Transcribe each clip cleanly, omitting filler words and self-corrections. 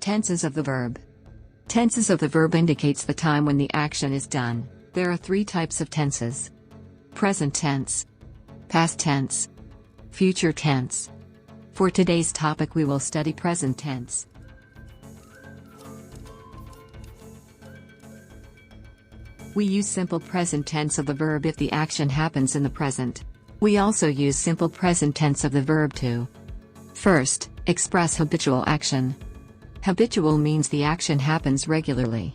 Tenses of the verb. Tenses of the verb indicates the time when the action is done. There are three types of tenses: present tense, past tense, future tense. For today's topic we will study present tense. We use simple present tense of the verb if the action happens in the present. We also use simple present tense of the verb to first express habitual action. Habitual means the action happens regularly.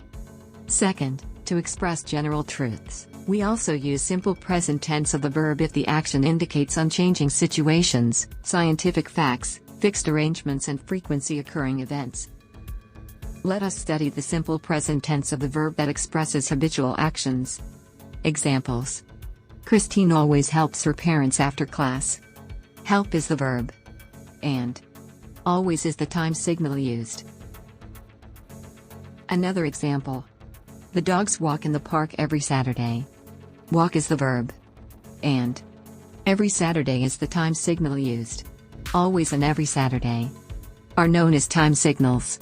Second, to express general truths. We also use simple present tense of the verb if the action indicates unchanging situations, scientific facts, fixed arrangements and frequency occurring events. Let us study the simple present tense of the verb that expresses habitual actions. Examples: Christine always helps her parents after class. Help is the verb. And always is the time signal used. Another example: the dogs walk in the park every Saturday. Walk is the verb. And every Saturday is the time signal used. Always and every Saturday are known as time signals.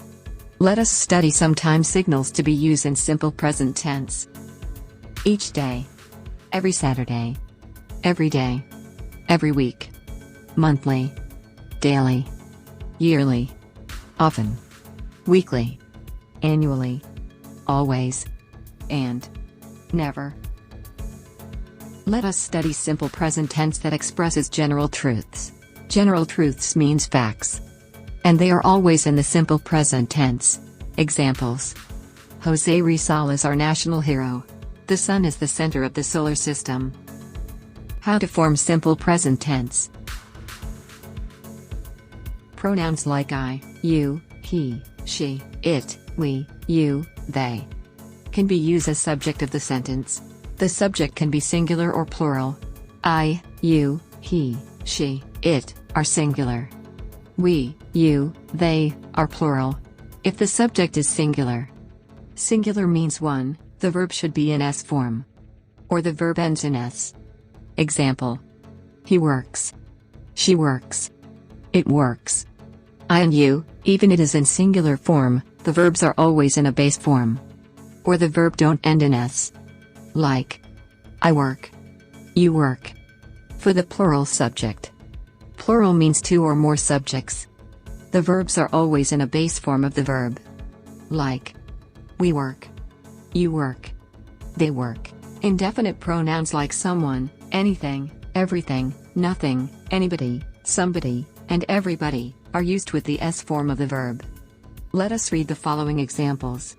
Let us study some time signals to be used in simple present tense. Each day, every Saturday, every day, every week, monthly, daily, yearly, often, weekly, annually, always, and never. Let us study simple present tense that expresses general truths. General truths means facts. And they are always in the simple present tense. Examples: Jose Rizal is our national hero. The sun is the center of the solar system. How to form simple present tense. Pronouns like I, you, he, she, it, we, you, they can be used as subject of the sentence. The subject can be singular or plural. I, you, he, she, it are singular. We, you, they are plural. If the subject is singular, singular means one, the verb should be in S form. Or the verb ends in S. Example: he works. She works. It works. I and you, even it is in singular form, the verbs are always in a base form. Or the verb don't end in S. Like, I work. You work. For the plural subject. Plural means two or more subjects. The verbs are always in a base form of the verb. Like, we work. You work. They work. Indefinite pronouns like someone, anything, everything, nothing, anybody, somebody, and everybody are used with the S form of the verb. Let us read the following examples.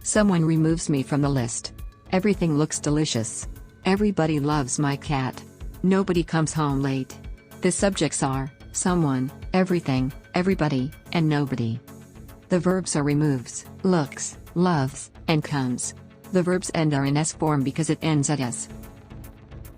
Someone removes me from the list. Everything looks delicious. Everybody loves my cat. Nobody comes home late. The subjects are someone, everything, everybody, and nobody. The verbs are removes, looks, loves, and comes. The verb's end are in S form because it ends at S.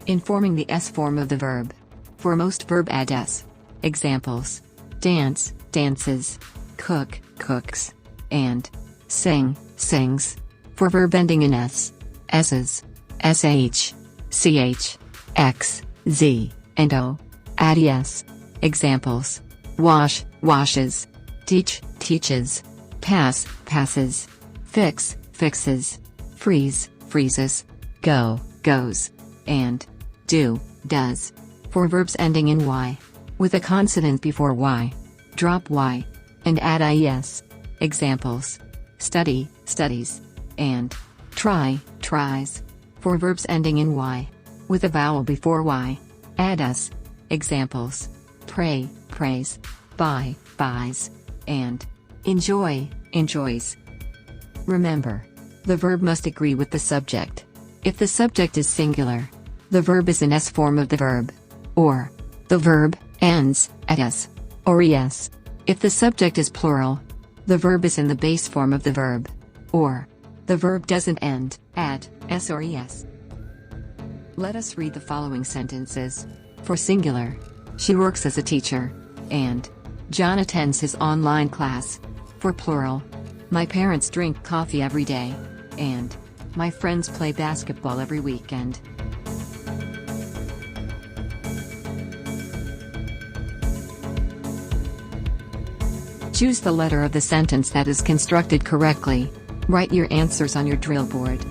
In forming the S form of the verb. For most verb add S. Examples: dance, dances, cook, cooks, and sing, sings. For verb ending in S, S's, sh, ch, x, z, and o, add es. Examples: wash, washes, teach, teaches, pass, passes, fix, fixes, freeze, freezes, go, goes, and do, does. For verbs ending in y, with a consonant before y, drop y, and add ies. Examples: study, studies, and try, tries. For verbs ending in y, with a vowel before y, add s. Examples: pray, prays, buy, buys, and enjoy, enjoys. Remember, the verb must agree with the subject. If the subject is singular, the verb is in S form of the verb. Or, the verb ends at S or es. If the subject is plural, the verb is in the base form of the verb. Or, the verb doesn't end at S or es. Let us read the following sentences. For singular, she works as a teacher. And John attends his online class. For plural, my parents drink coffee every day. And my friends play basketball every weekend. Choose the letter of the sentence that is constructed correctly. Write your answers on your drill board.